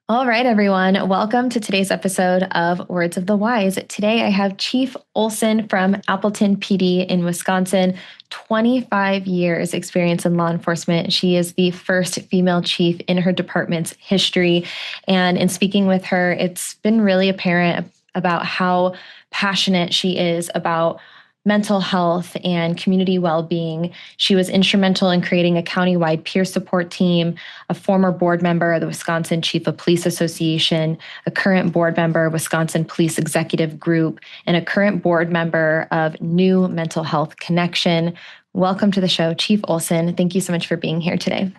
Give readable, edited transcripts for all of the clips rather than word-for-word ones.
All right, everyone. Welcome to today's episode of Words of the Wise. Today, I have Chief Olson from Appleton PD in Wisconsin, 25 years experience in law enforcement. She is the first female chief in her department's history. And in speaking with her, it's been really apparent about how passionate she is about mental health and community well-being. She was instrumental in creating a countywide peer support team, a former board member of the Wisconsin Chief of Police Association, a current board member of Wisconsin Police Executive Group, and a current board member of New Mental Health Connection. Welcome to the show, Chief Olson. Thank you so much for being here today.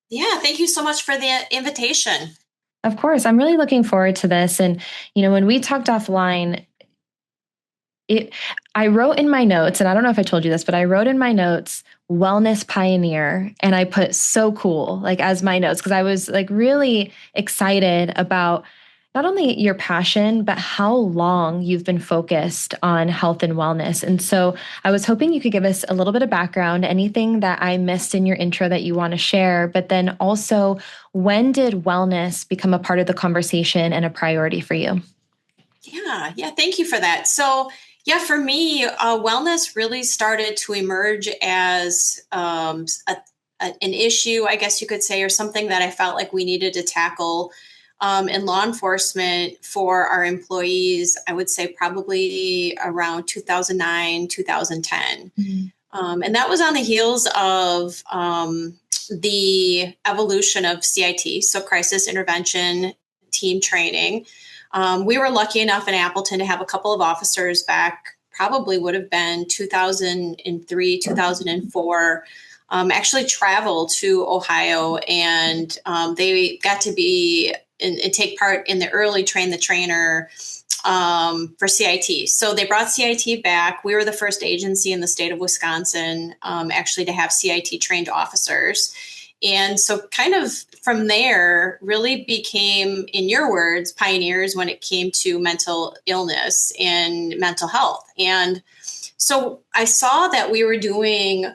Yeah, thank you so much for the invitation. Of course, I'm really looking forward to this. And, when we talked offline, I wrote in my notes, and I don't know if I told you this, but I wrote in my notes, wellness pioneer, and I put so cool, like as my notes, because I was like really excited about not only your passion, but how long you've been focused on health and wellness. And so I was hoping you could give us a little bit of background, anything that I missed in your intro that you want to share, but then also, when did wellness become a part of the conversation and a priority for you? Yeah, thank you for that. So, yeah, for me, wellness really started to emerge as an issue, I guess you could say, or something that I felt like we needed to tackle in law enforcement for our employees. I would say probably around 2009, 2010. And that was on the heels of the evolution of CIT, so crisis intervention team training. We were lucky enough in Appleton to have a couple of officers back, probably would have been 2003, 2004, actually travel to Ohio, and they got to be and take part in the early train the trainer for CIT. So they brought CIT back. We were the first agency in the state of Wisconsin actually to have CIT trained officers. And so kind of from there really became, in your words, pioneers when it came to mental illness and mental health. And so I saw that we were doing,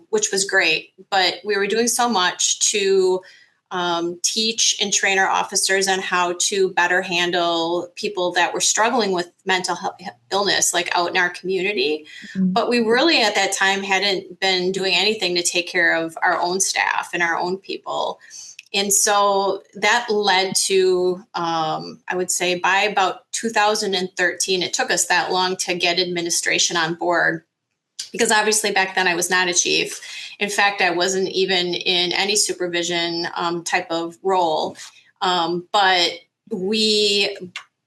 which was great, but we were doing so much to teach and train our officers on how to better handle people that were struggling with mental illness, like out in our community. Mm-hmm. But we really at that time hadn't been doing anything to take care of our own staff and our own people. And so that led to, I would say by about 2013, it took us that long to get administration on board, because obviously back then I was not a chief. In fact, I wasn't even in any supervision type of role. But we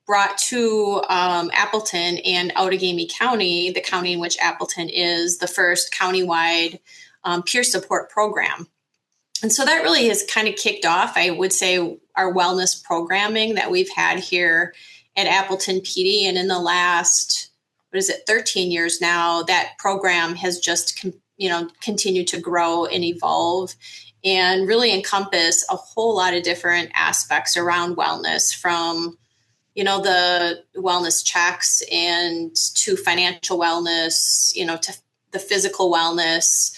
brought to Appleton and Outagamie County, the county in which Appleton is, the first countywide peer support program. And so that really has kind of kicked off, I would say, our wellness programming that we've had here at Appleton PD. And in the last 13 years now, that program has just, continued to grow and evolve and really encompass a whole lot of different aspects around wellness, from, the wellness checks and to financial wellness, to the physical wellness.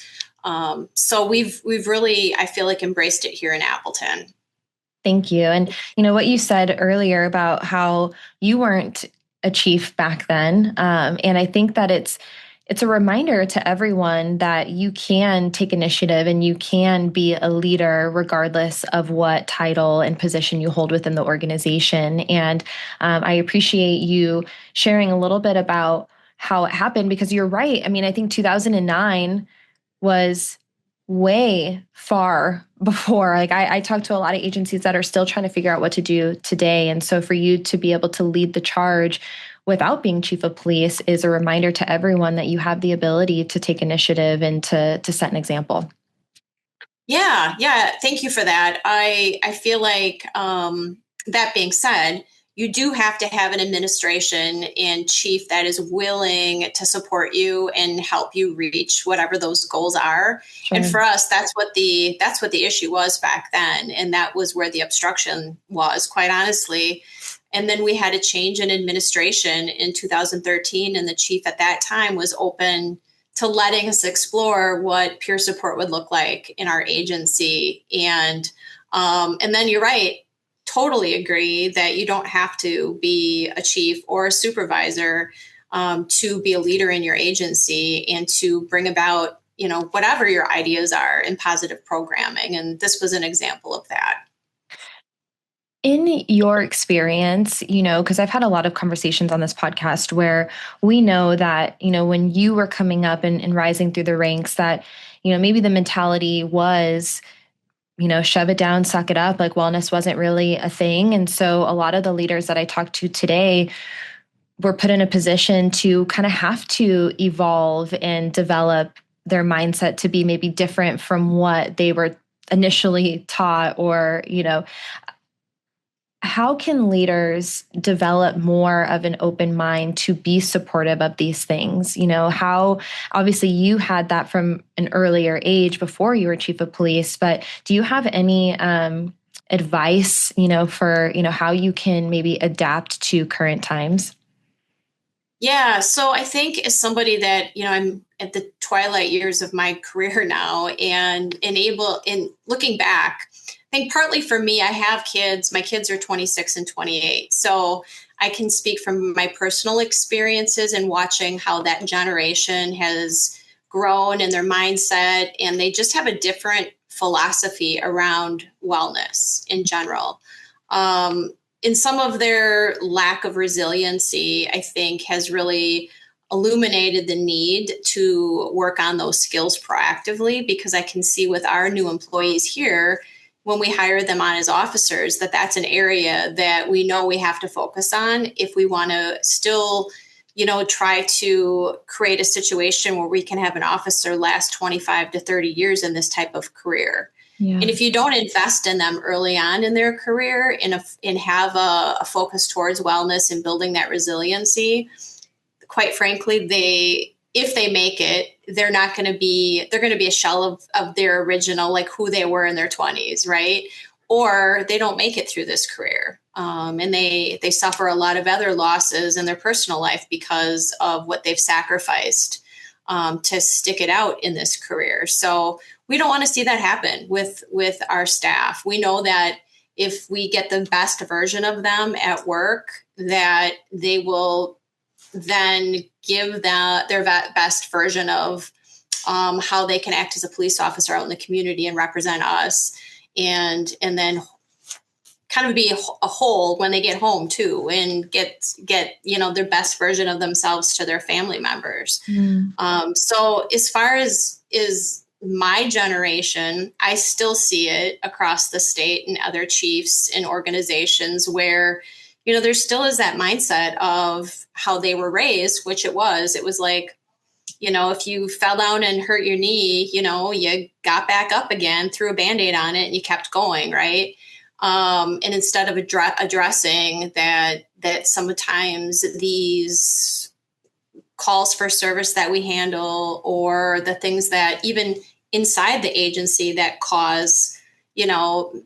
So we've really, I feel like, embraced it here in Appleton. Thank you. And what you said earlier about how you weren't a chief back then. And I think that it's a reminder to everyone that you can take initiative and you can be a leader regardless of what title and position you hold within the organization. And I appreciate you sharing a little bit about how it happened, because you're right. I mean, I think 2009 was way far before. Like I talked to a lot of agencies that are still trying to figure out what to do today. And so for you to be able to lead the charge without being chief of police is a reminder to everyone that you have the ability to take initiative and to set an example. Yeah. Thank you for that. I feel like that being said, you do have to have an administration and chief that is willing to support you and help you reach whatever those goals are. Sure. And for us, that's what the issue was back then. And that was where the obstruction was, quite honestly. And then we had a change in administration in 2013. And the chief at that time was open to letting us explore what peer support would look like in our agency. And then you're right. totally agree that you don't have to be a chief or a supervisor to be a leader in your agency and to bring about, whatever your ideas are in positive programming. And this was an example of that. In your experience, because I've had a lot of conversations on this podcast where we know that, when you were coming up and rising through the ranks, that, maybe the mentality was, shove it down, suck it up, like wellness wasn't really a thing. And so a lot of the leaders that I talked to today were put in a position to kind of have to evolve and develop their mindset to be maybe different from what they were initially taught, or, how can leaders develop more of an open mind to be supportive of these things? How obviously you had that from an earlier age before you were chief of police, but do you have any advice, for, how you can maybe adapt to current times? Yeah, so I think as somebody that, I'm at the twilight years of my career now, and in looking back, I think partly for me, I have kids. My kids are 26 and 28. So I can speak from my personal experiences and watching how that generation has grown in their mindset, and they just have a different philosophy around wellness in general. In some of their lack of resiliency, I think has really illuminated the need to work on those skills proactively, because I can see with our new employees here, when we hire them on as officers, that that's an area that we know we have to focus on if we want to still, try to create a situation where we can have an officer last 25 to 30 years in this type of career. Yeah. And if you don't invest in them early on in their career and have a focus towards wellness and building that resiliency, quite frankly, if they make it, they're going to be a shell of their original, like who they were in their 20s, right? Or they don't make it through this career. And they suffer a lot of other losses in their personal life because of what they've sacrificed to stick it out in this career. So we don't want to see that happen with our staff. We know that if we get the best version of them at work, that they will then give their best version of how they can act as a police officer out in the community and represent us, and then kind of be a whole when they get home too, and get their best version of themselves to their family members. So as far as is my generation, I still see it across the state and other chiefs and organizations where, there still is that mindset of how they were raised, which it was like, if you fell down and hurt your knee, you got back up again, threw a Band-Aid on it, and you kept going, right? And instead of addressing that sometimes these calls for service that we handle, or the things that even inside the agency that cause,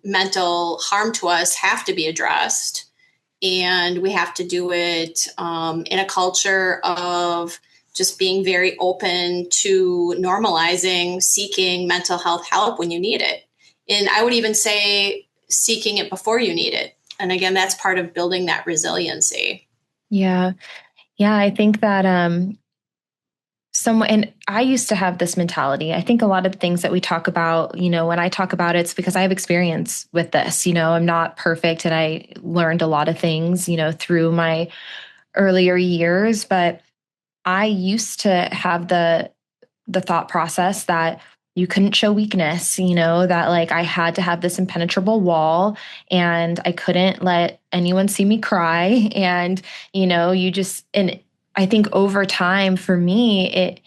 mental harm to us, have to be addressed. And we have to do it in a culture of just being very open to normalizing seeking mental health help when you need it. And I would even say seeking it before you need it. And again, that's part of building that resiliency. Yeah. Yeah. I think that and I used to have this mentality. I think a lot of the things that we talk about, when I talk about it, it's because I have experience with this. I'm not perfect, and I learned a lot of things, through my earlier years, but I used to have the thought process that you couldn't show weakness, that like I had to have this impenetrable wall, and I couldn't let anyone see me cry. And, and I think over time for me,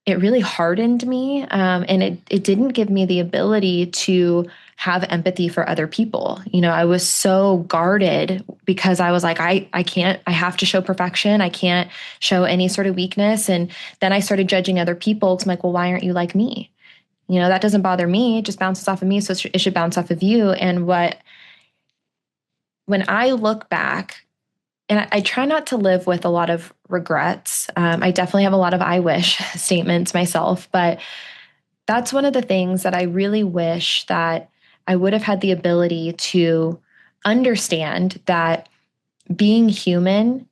it really hardened me. And it didn't give me the ability to have empathy for other people. I was so guarded because I was like, I have to show perfection. I can't show any sort of weakness. And then I started judging other people. I'm like, well, why aren't you like me? That doesn't bother me. It just bounces off of me. So it should bounce off of you. And when I look back, and I try not to live with a lot of regrets. I definitely have a lot of I wish statements myself, but that's one of the things that I really wish that I would have had the ability to understand that being human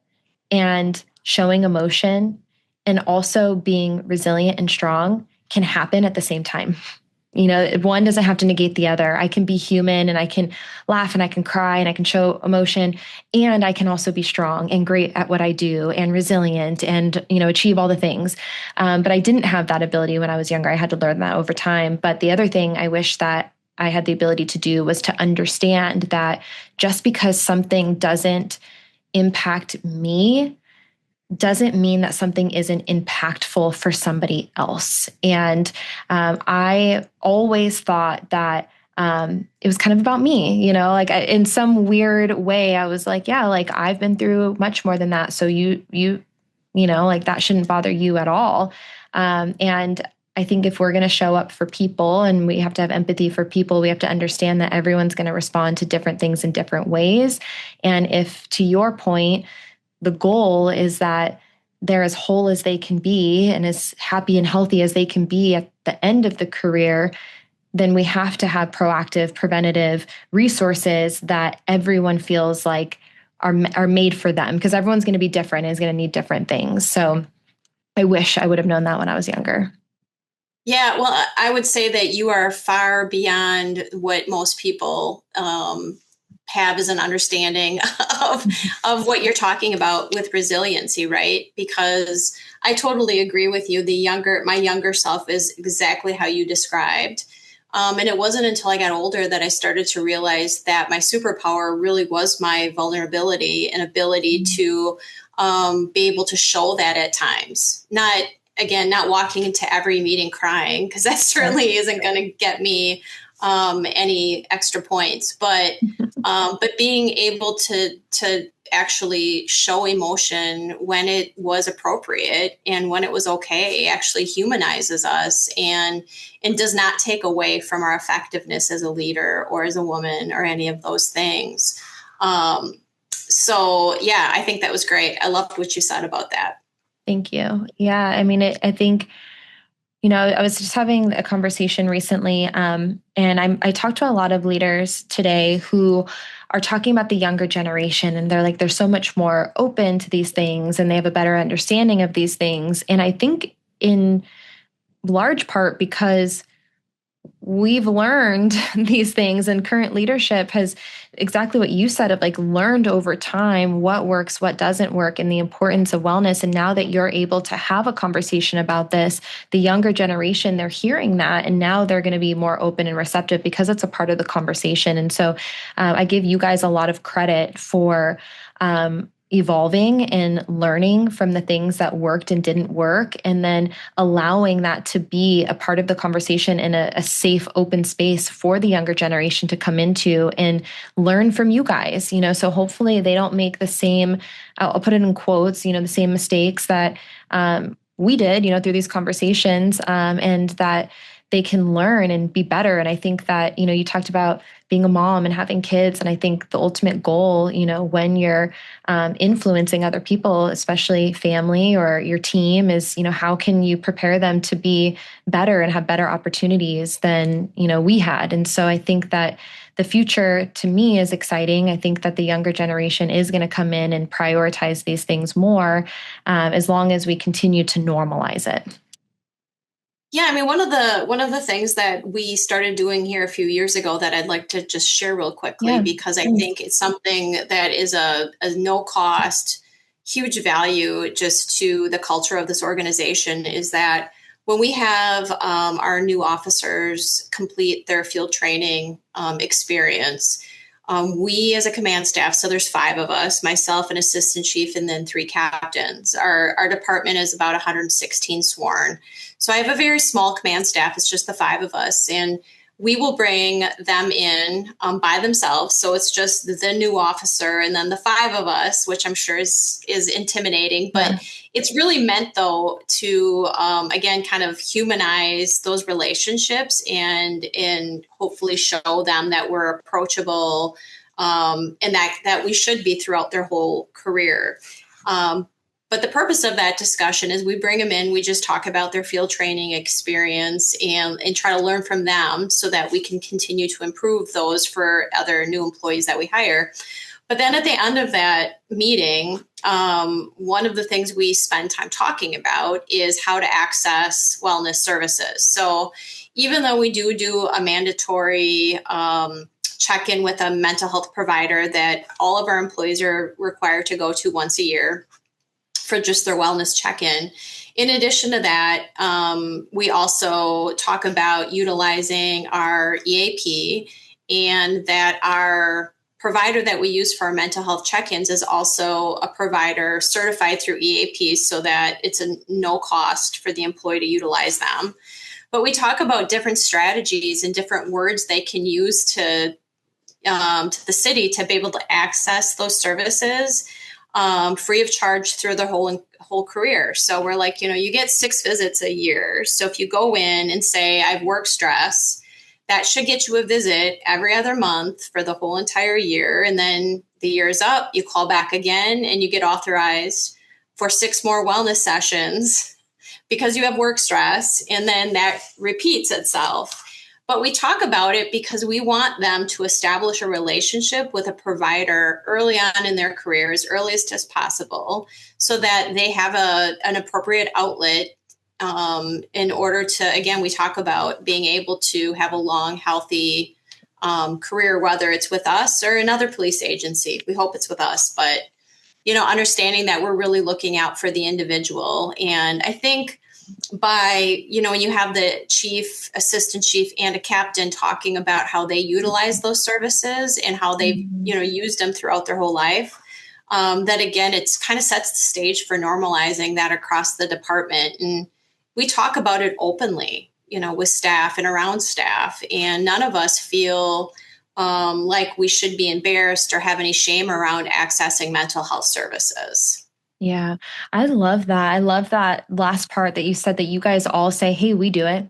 and showing emotion and also being resilient and strong can happen at the same time. One doesn't have to negate the other. I can be human and I can laugh and I can cry and I can show emotion, and I can also be strong and great at what I do and resilient and, achieve all the things. But I didn't have that ability when I was younger. I had to learn that over time. But the other thing I wish that I had the ability to do was to understand that just because something doesn't impact me doesn't mean that something isn't impactful for somebody else. And I always thought that it was kind of about me, like in some weird way, I was like, yeah, like I've been through much more than that. So like that shouldn't bother you at all. And I think if we're going to show up for people and we have to have empathy for people, we have to understand that everyone's going to respond to different things in different ways. And if, to your point, the goal is that they're as whole as they can be and as happy and healthy as they can be at the end of the career, then we have to have proactive, preventative resources that everyone feels like are made for them, because everyone's going to be different and is going to need different things. So I wish I would have known that when I was younger. Yeah, well, I would say that you are far beyond what most people have as an understanding of what you're talking about with resiliency, right? Because I totally agree with you. My younger self is exactly how you described. And it wasn't until I got older that I started to realize that my superpower really was my vulnerability and ability to be able to show that at times. Not walking into every meeting crying, because that certainly isn't going to get me any extra points, but being able to actually show emotion when it was appropriate and when it was okay actually humanizes us and does not take away from our effectiveness as a leader or as a woman or any of those things. So yeah, I think that was great. I loved what you said about that. Thank you. Yeah, I mean, I think, I was just having a conversation recently, and I talked to a lot of leaders today who are talking about the younger generation, and they're like, they're so much more open to these things and they have a better understanding of these things. And I think in large part because we've learned these things, and current leadership has exactly what you said, of like learned over time what works, what doesn't work, and the importance of wellness. And now that you're able to have a conversation about this, the younger generation, they're hearing that, and now they're going to be more open and receptive because it's a part of the conversation. And so I give you guys a lot of credit for evolving and learning from the things that worked and didn't work, and then allowing that to be a part of the conversation in a safe, open space for the younger generation to come into and learn from you guys. So hopefully they don't make the same, I'll put it in quotes, the same mistakes that we did, through these conversations, and that they can learn and be better. And I think that, you talked about being a mom and having kids. And I think the ultimate goal, when you're influencing other people, especially family or your team, is, how can you prepare them to be better and have better opportunities than, we had. And so I think that the future to me is exciting. I think that the younger generation is going to come in and prioritize these things more, as long as we continue to normalize it. Yeah, I mean, one of the things that we started doing here a few years ago that I'd like to just share real quickly, Yeah. because I think it's something that is a no cost, huge value just to the culture of this organization, is that when we have our new officers complete their field training experience, we as a command staff, so there's 5 of us, myself, an assistant chief, and then 3 captains. Our department is about 116 sworn. So I have a very small command staff. It's just the 5 of us. And we will bring them in by themselves. So it's just the new officer and then the 5 of us, which I'm sure is intimidating. But it's really meant, though, to, again, kind of humanize those relationships and hopefully show them that we're approachable, and that we should be throughout their whole career. But the purpose of that discussion is we bring them in, we just talk about their field training experience and try to learn from them so that we can continue to improve those for other new employees that we hire. But then at the end of that meeting, one of the things we spend time talking about is how to access wellness services. So even though we do a mandatory check-in with a mental health provider that all of our employees are required to go to once a year for just their wellness check-in. In addition to that, we also talk about utilizing our EAP, and that our provider that we use for our mental health check-ins is also a provider certified through EAP, so that it's a no cost for the employee to utilize them. But we talk about different strategies and different words they can use to the city to be able to access those services free of charge through their whole career. So we're like, you get 6 visits a year. So if you go in and say, I have work stress, that should get you a visit every other month for the whole entire year. And then the year's up, you call back again and you get authorized for 6 more wellness sessions because you have work stress. And then that repeats itself. But we talk about it because we want them to establish a relationship with a provider early on in their career, as earliest as possible, so that they have an appropriate outlet in order to, again, we talk about being able to have a long, healthy career, whether it's with us or another police agency. We hope it's with us, but, understanding that we're really looking out for the individual. And I think by, when you have the chief, assistant chief, and a captain talking about how they utilize those services and how they've, used them throughout their whole life, that again, it's kind of sets the stage for normalizing that across the department. And we talk about it openly, with staff and around staff, and none of us feel like we should be embarrassed or have any shame around accessing mental health services. Yeah, I love that. I love that last part that you said, that you guys all say, hey, we do it.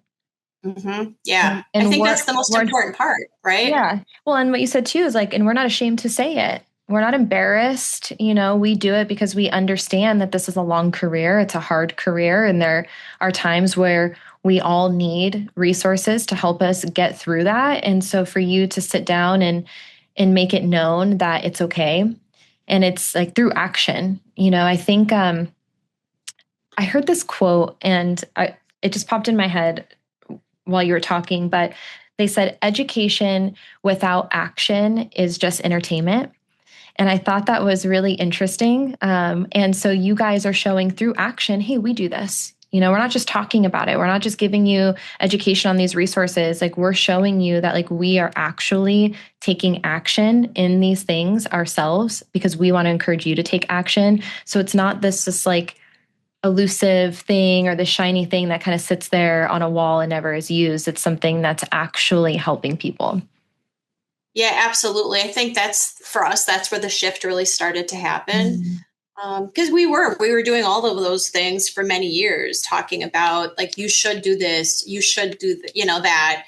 Mm-hmm. Yeah. And I think that's the most important part, right? Yeah. Well, and what you said too is like, and we're not ashamed to say it. We're not embarrassed. We do it because we understand that this is a long career. It's a hard career. And there are times where we all need resources to help us get through that. And so for you to sit down and make it known that it's okay. And it's like through action, I think I heard this quote and it just popped in my head while you were talking, but they said, education without action is just entertainment. And I thought that was really interesting. And so you guys are showing through action, hey, we do this. We're not just talking about it. We're not just giving you education on these resources. Like, we're showing you that, like, we are actually taking action in these things ourselves because we want to encourage you to take action. So it's not this just like elusive thing or the shiny thing that kind of sits there on a wall and never is used. It's something that's actually helping people. Yeah, absolutely. I think for us, that's where the shift really started to happen. Mm-hmm. Because we were doing all of those things for many years, talking about like, you should do this, you should do that.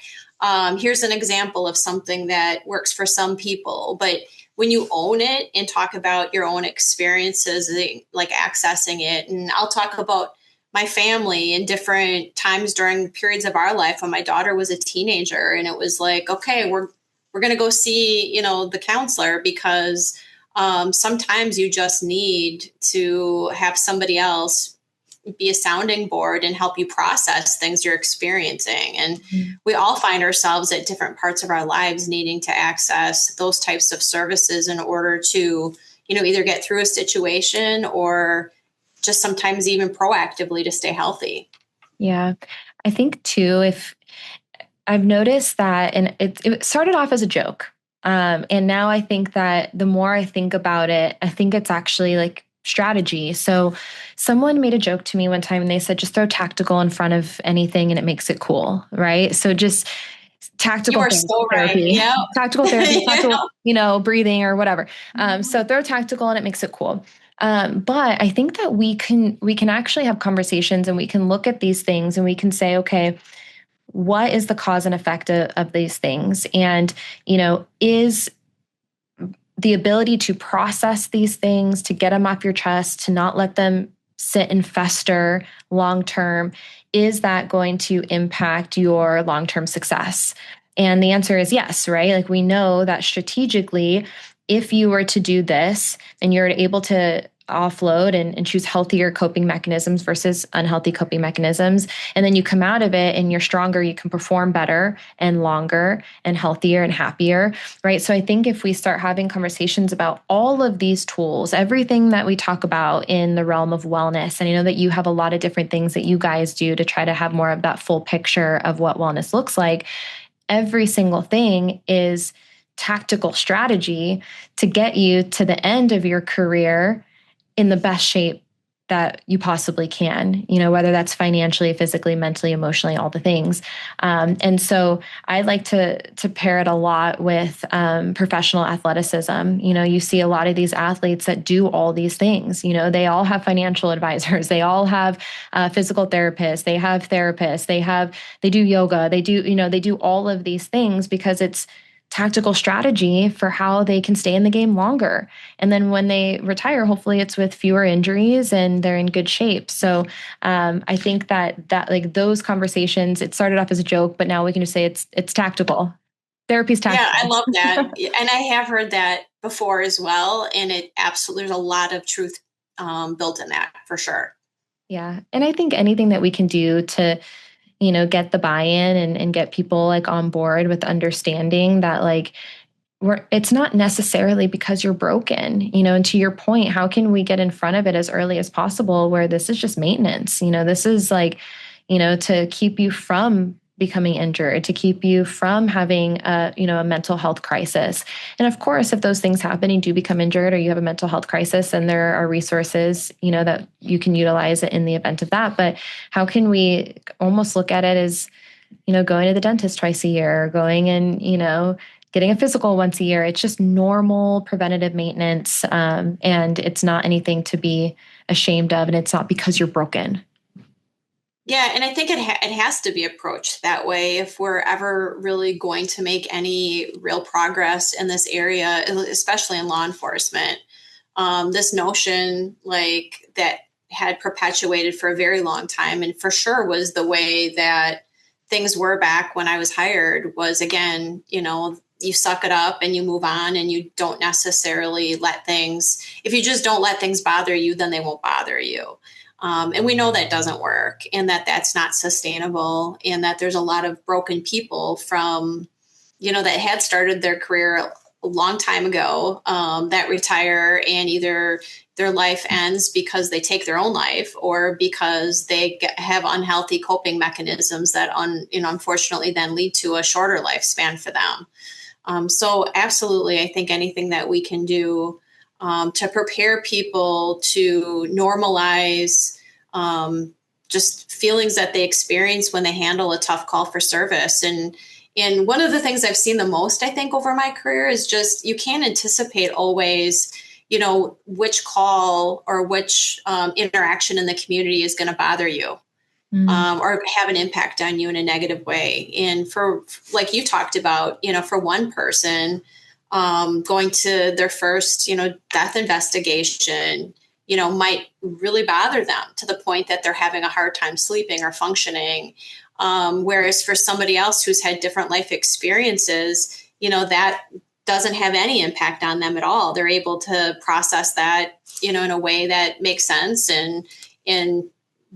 Here's an example of something that works for some people, but when you own it and talk about your own experiences, like accessing it, and I'll talk about my family in different times during periods of our life when my daughter was a teenager, and it was like, okay, we're going to go see the counselor because sometimes you just need to have somebody else be a sounding board and help you process things you're experiencing. And we all find ourselves at different parts of our lives needing to access those types of services in order to, either get through a situation or just sometimes even proactively to stay healthy. Yeah. I think too, if I've noticed that, and it started off as a joke. And now I think that the more I think about it, I think it's actually like strategy. So someone made a joke to me one time and they said, just throw tactical in front of anything and it makes it cool. Right. So just tactical you are so therapy, right. Yeah. Tactical therapy, tactical, breathing or whatever. So throw tactical and it makes it cool. But I think that we can actually have conversations and we can look at these things and we can say, okay, what is the cause and effect of these things? And, is the ability to process these things, to get them off your chest, to not let them sit and fester long term, is that going to impact your long term success? And the answer is yes, right? Like we know that strategically, if you were to do this and you're able to offload and choose healthier coping mechanisms versus unhealthy coping mechanisms, and then you come out of it and you're stronger, you can perform better and longer and healthier and happier, right? So I think if we start having conversations about all of these tools, everything that we talk about in the realm of wellness, and I know that you have a lot of different things that you guys do to try to have more of that full picture of what wellness looks like, every single thing is tactical strategy to get you to the end of your career in the best shape that you possibly can, whether that's financially, physically, mentally, emotionally, all the things. And so I like to pair it a lot with professional athleticism. You see a lot of these athletes that do all these things. They all have financial advisors. They all have physical therapists. They have therapists. They do yoga. They do all of these things because it's tactical strategy for how they can stay in the game longer. And then when they retire, hopefully it's with fewer injuries and they're in good shape. So I think that like those conversations, it started off as a joke, but now we can just say it's tactical. Therapy's tactical. Yeah, I love that. And I have heard that before as well. And it absolutely, there's a lot of truth built in that for sure. Yeah. And I think anything that we can do to get the buy-in and get people like on board with understanding that like it's not necessarily because you're broken, and to your point, how can we get in front of it as early as possible where this is just maintenance? This is like, to keep you from becoming injured, to keep you from having a mental health crisis. And of course, if those things happen, you do become injured or you have a mental health crisis, and there are resources, that you can utilize in the event of that. But how can we almost look at it as, going to the dentist twice a year, going and, getting a physical once a year? It's just normal preventative maintenance. And it's not anything to be ashamed of. And it's not because you're broken. Yeah, and I think it has to be approached that way if we're ever really going to make any real progress in this area, especially in law enforcement. This notion like that had perpetuated for a very long time, and for sure was the way that things were back when I was hired, was again, you suck it up and you move on, and you don't necessarily let things, if you just don't let things bother you, then they won't bother you. And we know that doesn't work, and that that's not sustainable, and that there's a lot of broken people from, that had started their career a long time ago, that retire, and either their life ends because they take their own life, or because they have unhealthy coping mechanisms that unfortunately then lead to a shorter lifespan for them. So absolutely, I think anything that we can do to prepare people to normalize just feelings that they experience when they handle a tough call for service. And one of the things I've seen the most, I think, over my career is just you can't anticipate always, which call or which interaction in the community is going to bother you. Or have an impact on you in a negative way. And for, like you talked about, for one person, going to their first, death investigation, might really bother them to the point that they're having a hard time sleeping or functioning. Whereas for somebody else who's had different life experiences, that doesn't have any impact on them at all. They're able to process that, in a way that makes sense.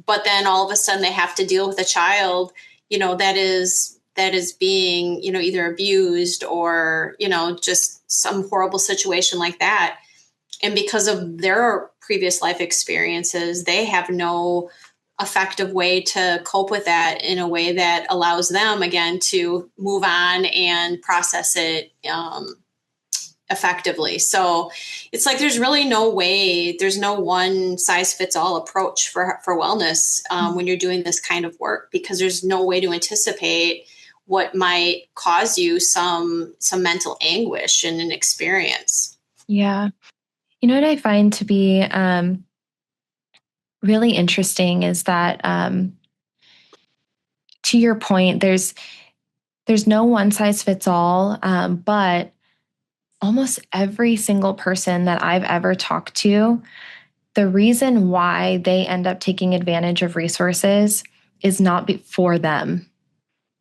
But then all of a sudden they have to deal with a child, that is being, either abused or, just some horrible situation like that. And because of their previous life experiences, they have no effective way to cope with that in a way that allows them, again, to move on and process it effectively. So it's like there's really no way, there's no one size fits all approach for wellness when you're doing this kind of work, because there's no way to anticipate what might cause you some mental anguish and an experience. Yeah. What I find to be really interesting is that, to your point, there's no one size fits all, but almost every single person that I've ever talked to, the reason why they end up taking advantage of resources is not for them.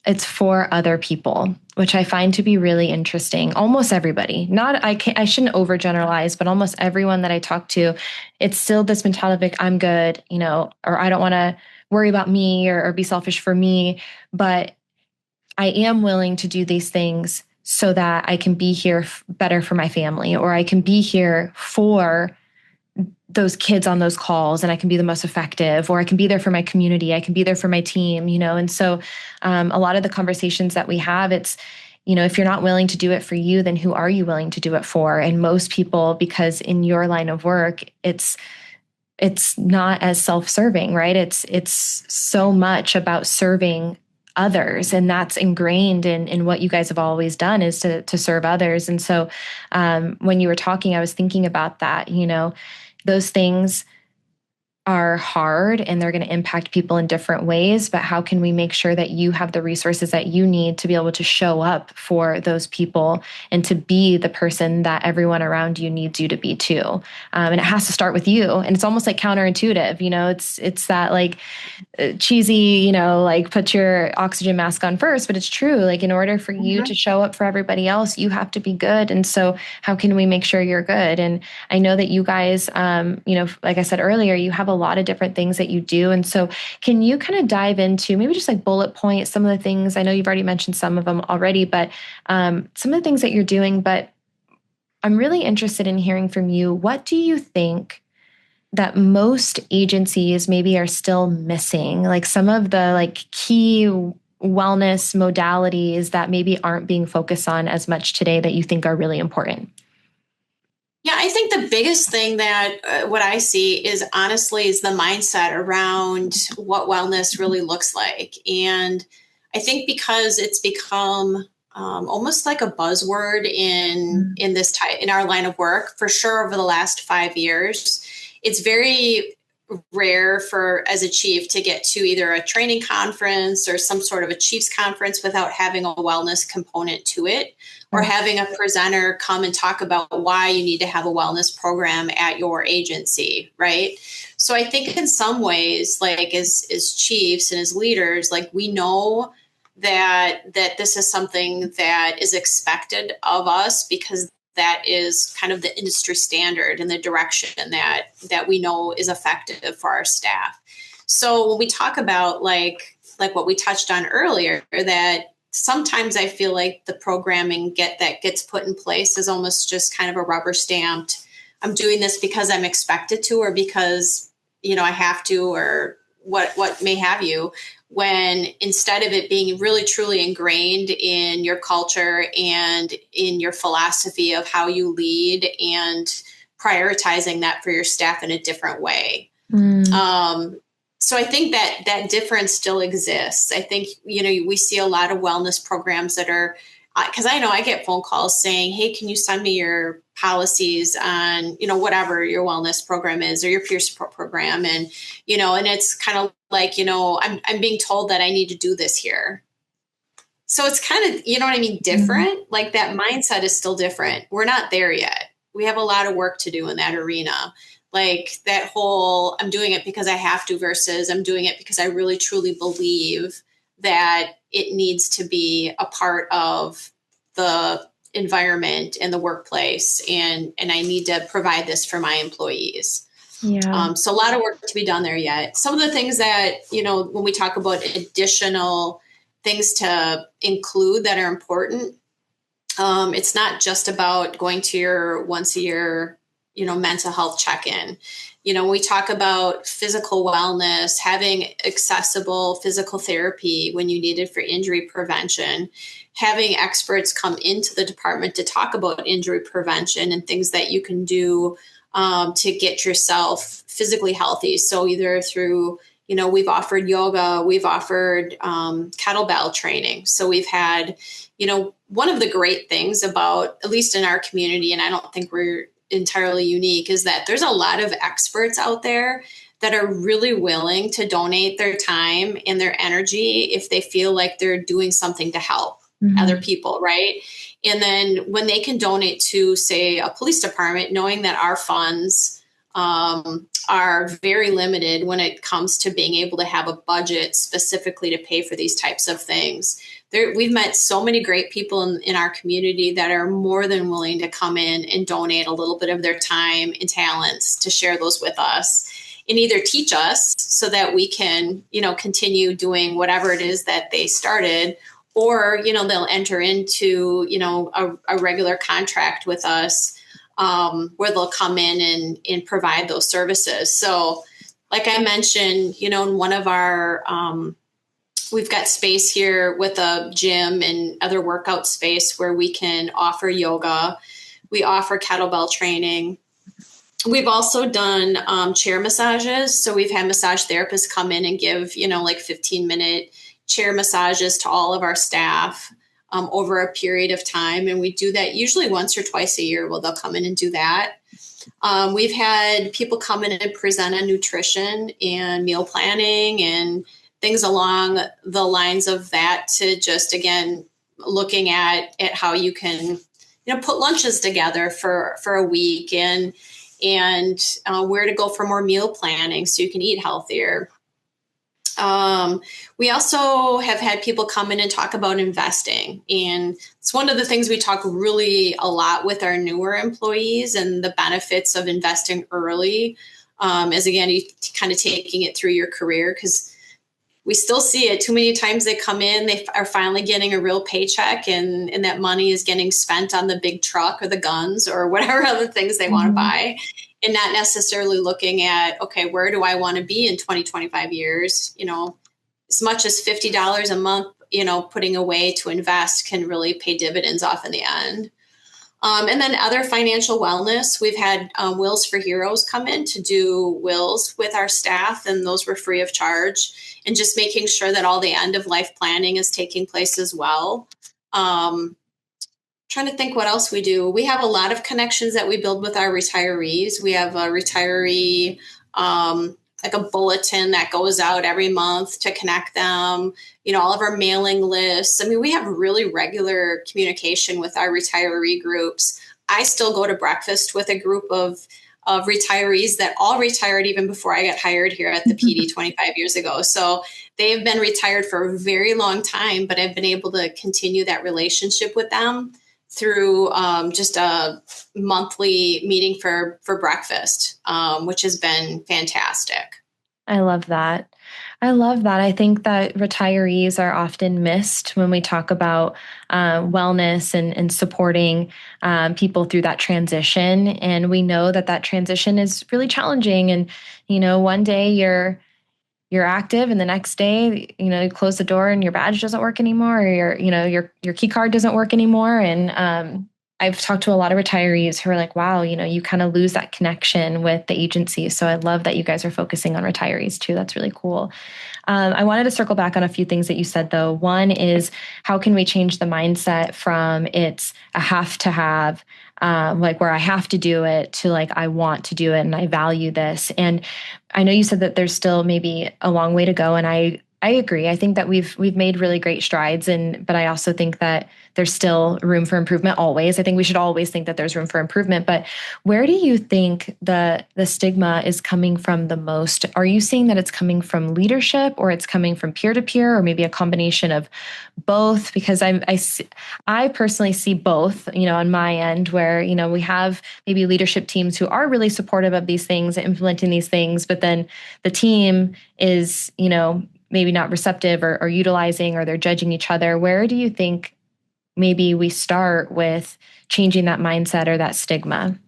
It's for other people, which I find to be really interesting. Almost everybody, I shouldn't overgeneralize, but almost everyone that I talk to, it's still this mentality of like, I'm good, or I don't want to worry about me or be selfish for me. But I am willing to do these things so that I can be here better for my family, or I can be here for those kids on those calls and I can be the most effective, or I can be there for my community. I can be there for my team, And so a lot of the conversations that we have, it's, if you're not willing to do it for you, then who are you willing to do it for? And most people, because in your line of work, it's not as self-serving, right? It's so much about serving others, and that's ingrained in what you guys have always done, is to serve others. And so when you were talking, I was thinking about that, those things are hard and they're going to impact people in different ways, but how can we make sure that you have the resources that you need to be able to show up for those people and to be the person that everyone around you needs you to be too? And it has to start with you. And it's almost like counterintuitive, it's that like cheesy, like put your oxygen mask on first, but it's true. Like in order for you to show up for everybody else, you have to be good. And so how can we make sure you're good? And I know that you guys, like I said earlier, you have a lot of different things that you do. And so can you kind of dive into maybe just like bullet point some of the things? I know you've already mentioned some of them already, but some of the things that you're doing, but I'm really interested in hearing from you. What do you think that most agencies maybe are still missing? Like some of the like key wellness modalities that maybe aren't being focused on as much today that you think are really important? Yeah, I think the biggest thing that what I see is the mindset around what wellness really looks like. And I think because it's become almost like a buzzword in this in our line of work, for sure over the last 5 years, it's very rare for as a chief to get to either a training conference or some sort of a chief's conference without having a wellness component to it, or having a presenter come and talk about why you need to have a wellness program at your agency, right? So I think in some ways, like as chiefs and as leaders, like we know that this is something that is expected of us, because that is kind of the industry standard and the direction that we know is effective for our staff. So when we talk about like what we touched on earlier, that sometimes I feel like the programming that gets put in place is almost just kind of a rubber stamped, I'm doing this because I'm expected to, or because, I have to, or what may have you, when instead of it being really truly ingrained in your culture and in your philosophy of how you lead and prioritizing that for your staff in a different way. So I think that difference still exists. I think, we see a lot of wellness programs that are, because I know I get phone calls saying, hey, can you send me your policies on, whatever your wellness program is or your peer support program? And, and it's kind of like, I'm being told that I need to do this here. So it's kind of, different. Like that mindset is still different. We're not there yet. We have a lot of work to do in that arena. Like that whole, I'm doing it because I have to versus I'm doing it because I really truly believe that it needs to be a part of the environment and the workplace. And I need to provide this for my employees. Yeah. So a lot of work to be done there yet. Some of the things that, when we talk about additional things to include that are important, it's not just about going to your once a year, mental health check-in. We talk about physical wellness, having accessible physical therapy when you need it for injury prevention, having experts come into the department to talk about injury prevention and things that you can do to get yourself physically healthy. So either through, we've offered yoga, we've offered kettlebell training. So we've had, one of the great things about, at least in our community, and I don't think we're entirely unique, is that there's a lot of experts out there that are really willing to donate their time and their energy if they feel like they're doing something to help other people, right? And then when they can donate to, say, a police department, knowing that our funds are very limited when it comes to being able to have a budget specifically to pay for these types of things. We've met so many great people in our community that are more than willing to come in and donate a little bit of their time and talents to share those with us and either teach us so that we can, continue doing whatever it is that they started, or, they'll enter into, a regular contract with us, where they'll come in and provide those services. So like I mentioned, in one of our, we've got space here with a gym and other workout space where we can offer yoga. We offer kettlebell training. We've also done chair massages. So we've had massage therapists come in and give, 15-minute chair massages to all of our staff over a period of time. And we do that usually once or twice a year. They'll come in and do that. We've had people come in and present on nutrition and meal planning and things along the lines of that, to just, again, looking at how you can, put lunches together for a week and where to go for more meal planning so you can eat healthier. We also have had people come in and talk about investing. And it's one of the things we talk really a lot with our newer employees, and the benefits of investing early, as again, you kind of taking it through your career, because we still see it too many times. They come in, they are finally getting a real paycheck, and that money is getting spent on the big truck or the guns or whatever other things they want to buy, and not necessarily looking at, okay, where do I want to be in 20, 25 years? As much as $50 a month, putting away to invest can really pay dividends off in the end. And then other financial wellness. We've had Wills for Heroes come in to do wills with our staff, and those were free of charge. And just making sure that all the end of life planning is taking place as well. Trying to think what else we do. We have a lot of connections that we build with our retirees. We have a retiree, like a bulletin that goes out every month to connect them, all of our mailing lists. I mean, we have really regular communication with our retiree groups. I still go to breakfast with a group of retirees that all retired even before I got hired here at the PD 25 years ago. So they have been retired for a very long time, but I've been able to continue that relationship with them through just a monthly meeting for breakfast, which has been fantastic. I love that. I love that. I think that retirees are often missed when we talk about wellness and supporting people through that transition. And we know that transition is really challenging. And, one day you're active, and the next day, you close the door and your badge doesn't work anymore, or your key card doesn't work anymore. And I've talked to a lot of retirees who are like, wow, you kind of lose that connection with the agency. So I love that you guys are focusing on retirees too. That's really cool. I wanted to circle back on a few things that you said, though. One is, how can we change the mindset from it's a have to have, like where I have to do it, to like, I want to do it and I value this. And I know you said that there's still maybe a long way to go. And I agree. I think that we've made really great strides, but I also think that there's still room for improvement always. I think we should always think that there's room for improvement. But where do you think the stigma is coming from the most? Are you seeing that it's coming from leadership, or it's coming from peer to peer, or maybe a combination of both? Because I personally see both, on my end, where, we have maybe leadership teams who are really supportive of these things, implementing these things, but then the team is, maybe not receptive or utilizing, or they're judging each other. Where do you think maybe we start with changing that mindset or that stigma?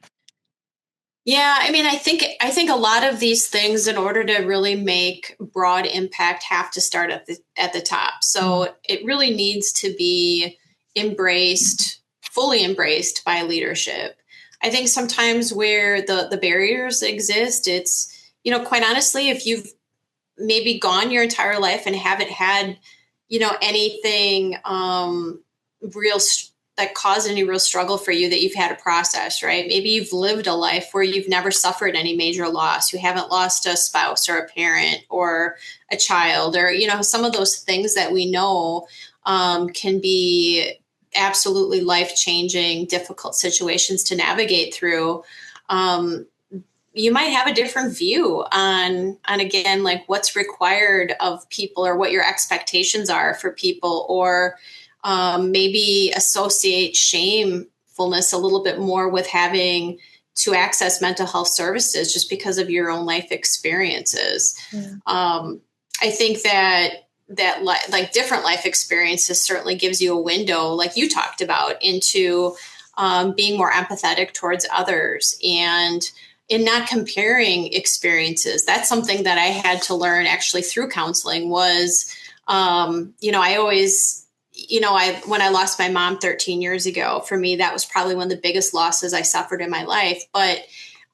Yeah, I mean, I think a lot of these things, in order to really make broad impact, have to start at the top. So it really needs to be fully embraced by leadership. I think sometimes where the barriers exist, it's, quite honestly, if you've maybe gone your entire life and haven't had, anything real that caused any real struggle for you that you've had to process, right? Maybe you've lived a life where you've never suffered any major loss. You haven't lost a spouse or a parent or a child, or, some of those things that we know can be absolutely life-changing, difficult situations to navigate through. you might have a different view on again, like what's required of people or what your expectations are for people, or maybe associate shamefulness a little bit more with having to access mental health services just because of your own life experiences. Yeah. I think like different life experiences certainly gives you a window, like you talked about, into being more empathetic towards others and in not comparing experiences. That's something that I had to learn actually through counseling was, I always, when I lost my mom 13 years ago, for me, that was probably one of the biggest losses I suffered in my life. But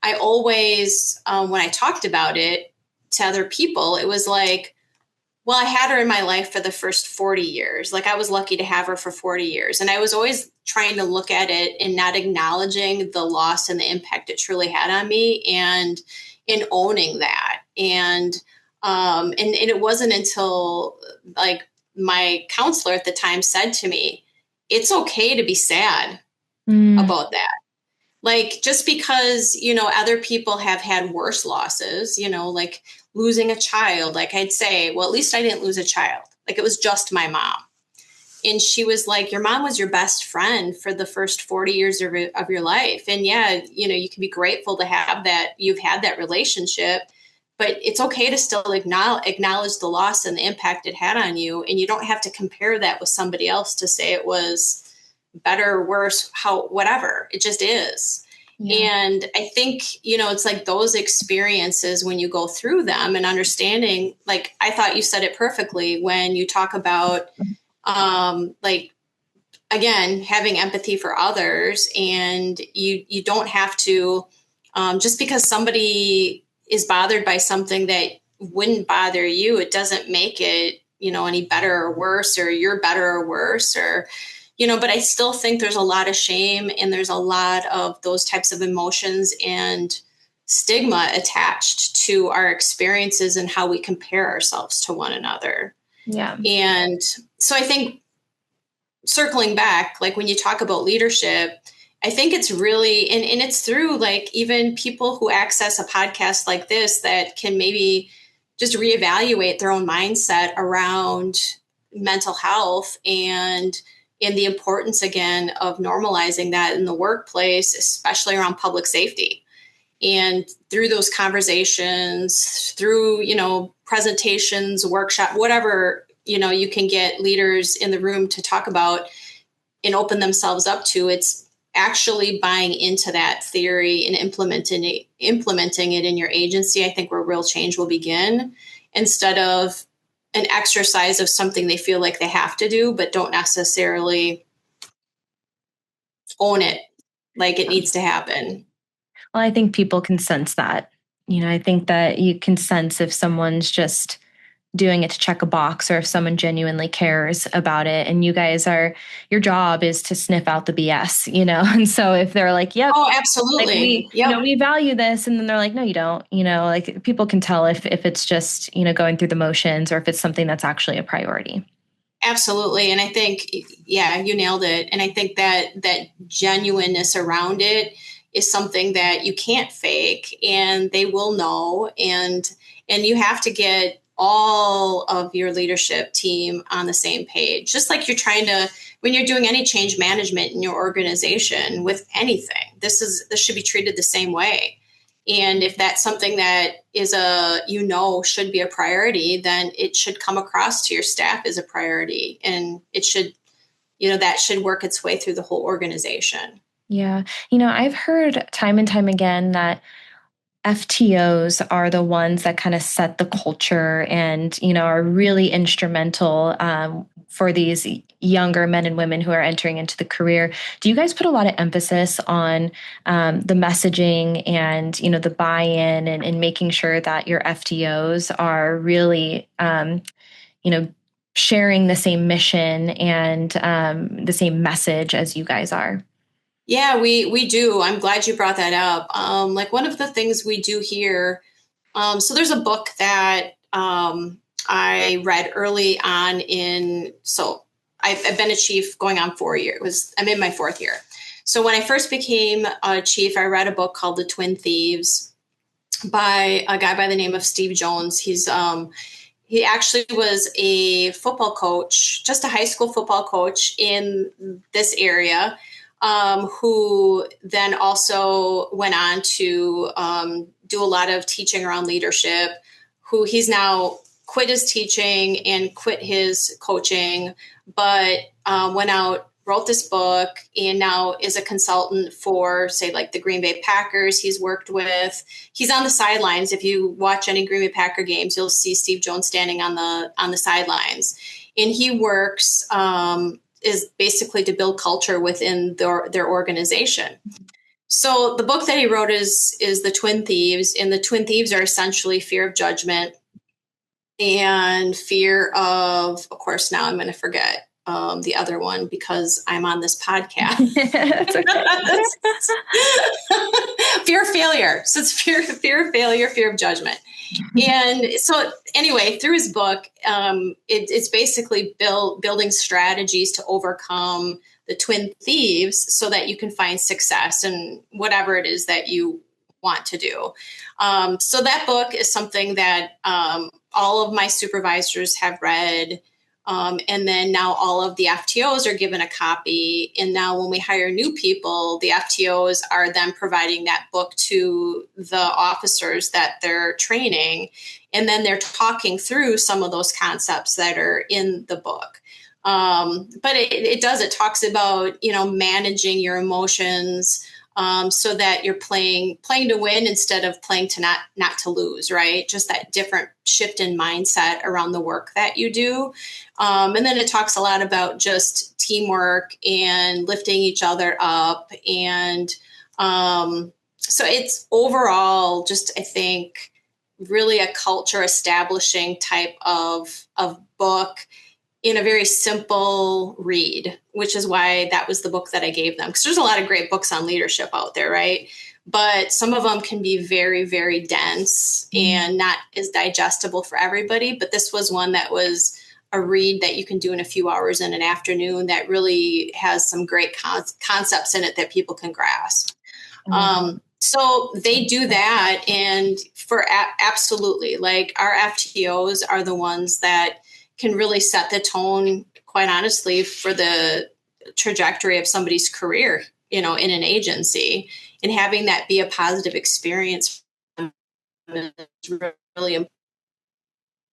I always, when I talked about it to other people, it was like, well, I had her in my life for the first 40 years. Like I was lucky to have her for 40 years. And I was always trying to look at it and not acknowledging the loss and the impact it truly had on me and in owning that. And it wasn't until like my counselor at the time said to me, it's okay to be sad about that. Like just because, other people have had worse losses, like losing a child, like I'd say, well, at least I didn't lose a child. Like it was just my mom. And she was like, your mom was your best friend for the first 40 years of your life. And yeah, you can be grateful to have that. You've had that relationship, but it's okay to still acknowledge the loss and the impact it had on you. And you don't have to compare that with somebody else to say it was better or worse, whatever. It just is. Yeah. And I think, it's like those experiences when you go through them and understanding, like I thought you said it perfectly when you talk about, like, again, having empathy for others, and you don't have to, just because somebody is bothered by something that wouldn't bother you, it doesn't make it, any better or worse, or you're better or worse, or, but I still think there's a lot of shame and there's a lot of those types of emotions and stigma attached to our experiences and how we compare ourselves to one another. Yeah. And so I think circling back, like when you talk about leadership, I think it's really, and it's through like even people who access a podcast like this that can maybe just reevaluate their own mindset around mental health and the importance again of normalizing that in the workplace, especially around public safety. And through those conversations, through, presentations, workshop, whatever, you can get leaders in the room to talk about and open themselves up to, it's actually buying into that theory and implementing it in your agency. I think where real change will begin, instead of an exercise of something they feel like they have to do, but don't necessarily own it like it needs to happen. Well, I think people can sense that. I think that you can sense if someone's just doing it to check a box or if someone genuinely cares about it. And you guys your job is to sniff out the BS, And so if they're like, yep. Oh, absolutely. Like we value this. And then they're like, no, you don't, like people can tell if it's just, going through the motions or if it's something that's actually a priority. Absolutely. And I think, yeah, you nailed it. And I think that genuineness around it is something that you can't fake, and they will know. And you have to get all of your leadership team on the same page, just like you're trying to, when you're doing any change management in your organization with anything, this should be treated the same way. And if that's something that is should be a priority, then it should come across to your staff as a priority, and it should, that should work its way through the whole organization. Yeah. I've heard time and time again that FTOs are the ones that kind of set the culture and, are really instrumental for these younger men and women who are entering into the career. Do you guys put a lot of emphasis on the messaging and, the buy-in and making sure that your FTOs are really, sharing the same mission and the same message as you guys are? Yeah, we do. I'm glad you brought that up. Like one of the things we do here, so there's a book that I read early on so I've been a chief going on 4 years. I'm in my 4th year. So when I first became a chief, I read a book called The Twin Thieves. by a guy by the name of Steve Jones. He actually was a football coach, just a high school football coach in this area, who then also went on to do a lot of teaching around leadership, who he's now quit his teaching and quit his coaching, but went out, wrote this book, and now is a consultant for, say, like the Green Bay Packers he's worked with. He's on the sidelines. If you watch any Green Bay Packer games, you'll see Steve Jones standing on the sidelines. And he works is basically to build culture within their organization. So the book that he wrote is The Twin Thieves, and the Twin Thieves are essentially fear of judgment and fear of course, now I'm going to forget the other one because I'm on this podcast. Fear of failure. So it's fear of failure, fear of judgment. And so anyway, through his book, it's basically building strategies to overcome the twin thieves so that you can find success in whatever it is that you want to do. So that book is something that all of my supervisors have read. And then now all of the FTOs are given a copy. And now when we hire new people, the FTOs are then providing that book to the officers that they're training. And then they're talking through some of those concepts that are in the book. But it talks about, managing your emotions, so that you're playing to win instead of playing to not to lose, right? Just that different shift in mindset around the work that you do. And then it talks a lot about just teamwork and lifting each other up. And so it's overall just, I think, really a culture establishing type of book in a very simple read, which is why that was the book that I gave them. Because there's a lot of great books on leadership out there, right? But some of them can be very, very dense and not as digestible for everybody. But this was one that was a read that you can do in a few hours in an afternoon that really has some great concepts in it that people can grasp. So they do that. And for absolutely, like our FTOs are the ones that can really set the tone, quite honestly, for the trajectory of somebody's career, in an agency, and having that be a positive experience is really important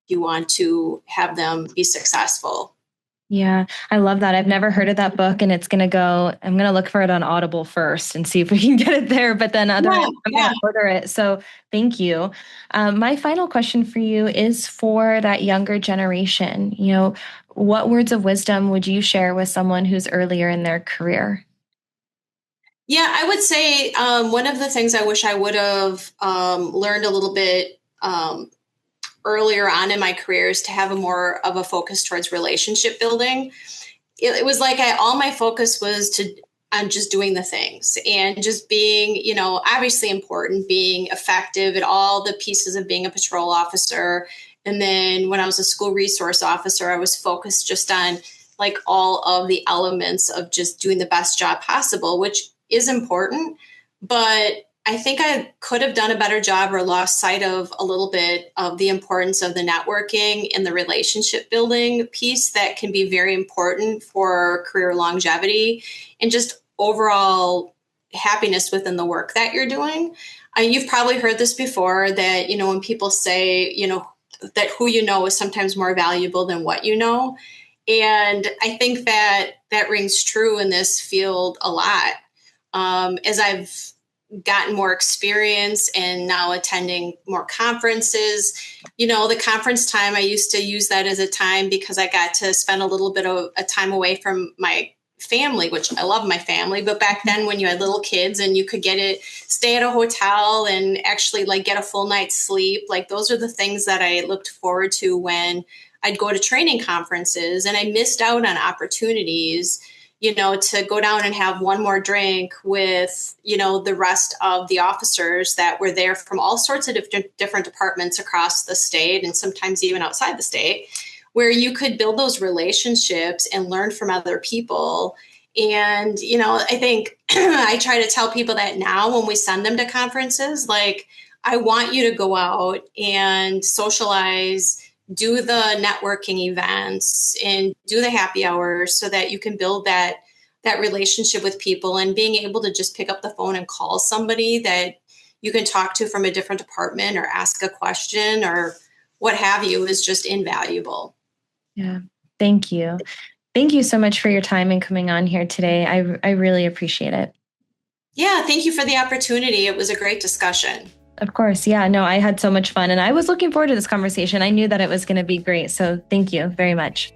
if you want to have them be successful. Yeah, I love that. I've never heard of that book, and I'm going to look for it on Audible first and see if we can get it there, but then I'm going to order it. So thank you. My final question for you is for that younger generation. What words of wisdom would you share with someone who's earlier in their career? Yeah, I would say one of the things I wish I would have learned a little bit earlier on in my career is to have a more of a focus towards relationship building. It was like all my focus was on just doing the things and just being, obviously important, being effective at all the pieces of being a patrol officer. And then when I was a school resource officer, I was focused just on like all of the elements of just doing the best job possible, which is important. But I think I could have done a better job or lost sight of a little bit of the importance of the networking and the relationship building piece that can be very important for career longevity and just overall happiness within the work that you're doing. You've probably heard this before that, when people say, that who you know is sometimes more valuable than what you know. And I think that rings true in this field a lot. As I've gotten more experience and now attending more conferences, the conference time, I used to use that as a time because I got to spend a little bit of a time away from my family, which I love my family. But back then when you had little kids and you could stay at a hotel and actually like get a full night's sleep, like those are the things that I looked forward to when I'd go to training conferences, and I missed out on opportunities to go down and have one more drink with, the rest of the officers that were there from all sorts of different departments across the state and sometimes even outside the state, where you could build those relationships and learn from other people. And, I think I try to tell people that now when we send them to conferences, like, I want you to go out and socialize, do the networking events and do the happy hours so that you can build that relationship with people. And being able to just pick up the phone and call somebody that you can talk to from a different department or ask a question or what have you is just invaluable. Yeah. Thank you. Thank you so much for your time and coming on here today. I really appreciate it. Yeah, thank you for the opportunity. It was a great discussion. Of course. Yeah, no, I had so much fun and I was looking forward to this conversation. I knew that it was going to be great. So thank you very much.